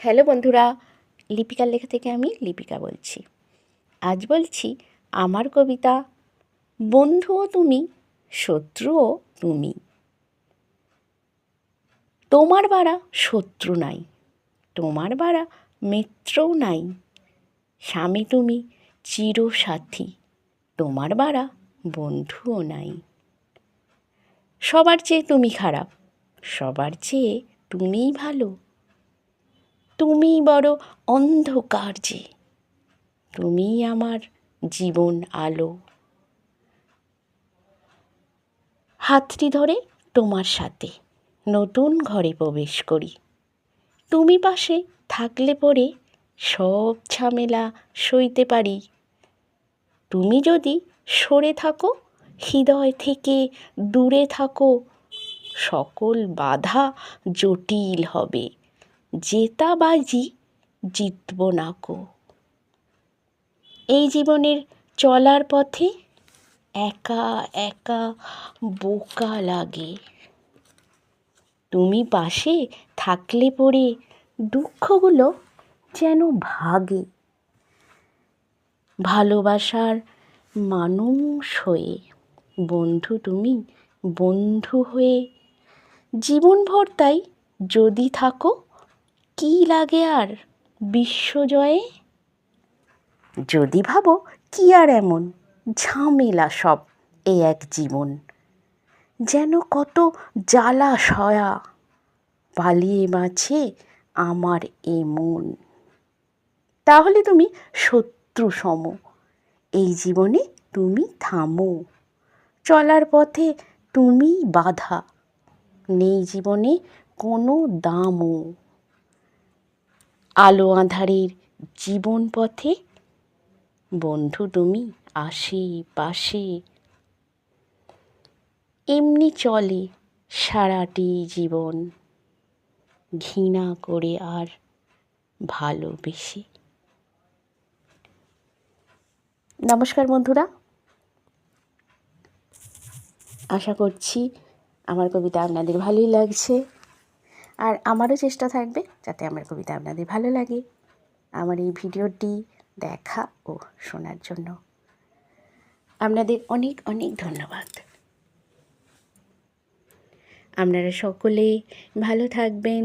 Hello বন্ধুরা, লিপিকার লেখা থেকে আমি লিপিকা বলছি। আজ বলছি আমার কবিতা বন্ধুও তুমি, শত্রুও তুমি। তোমার বাড়া শত্রু নাই, তোমার বাড়া মিত্রও নাই। স্বামী তুমি চিরসাথী, তোমার বাড়া বন্ধুও নাই। সবার চেয়ে তুমি খারাপ, সবার চেয়ে তুমিই ভালো। তুমি বড় অন্ধকার যে, তুমিই আমার জীবন আলো। হাতটি ধরে তোমার সাথে নতুন ঘরে প্রবেশ করি। তুমি পাশে থাকলে পরে সব ঝামেলা সইতে পারি। তুমি যদি সরে থাকো, হৃদয় থেকে দূরে থাকো, সকল বাধা জটিল হবে, জেতা বাজি জিতব নাকো। এই জীবনের চলার পথে একা একা বোকা লাগে। তুমি পাশে থাকলে পরে দুঃখগুলো যেন ভাগে। ভালোবাসার মানুষ হয়ে, বন্ধু তুমি বন্ধু হয়ে, জীবনভর তাই যদি থাকো, কি লাগে আর বিশ্বজয়ে। যদি ভাবো কি আর এমন ঝামেলা সব এ এক জীবন, যেন কত জ্বালা সয়া পালিয়ে বাঁচে আমার এ মন। তাহলে তুমি শত্রু সম, এই জীবনে তুমি থামো। চলার পথে তুমি বাধা, নেই জীবনে কোনো দামও। আলো আঁধারের জীবন পথে বন্ধু তুমি আশে পাশে। এমনি চলে সারাটি জীবন, ঘৃণা করে আর ভালোবেসে। নমস্কার বন্ধুরা, আশা করছি আমার কবিতা আপনাদের ভালোই লাগছে, আর আমারও চেষ্টা থাকবে যাতে আমার কবিতা আপনাদের ভালো লাগে। আমার এই ভিডিওটি দেখা ও শোনার জন্য আপনাদের অনেক অনেক ধন্যবাদ। আপনারা সকলে ভালো থাকবেন,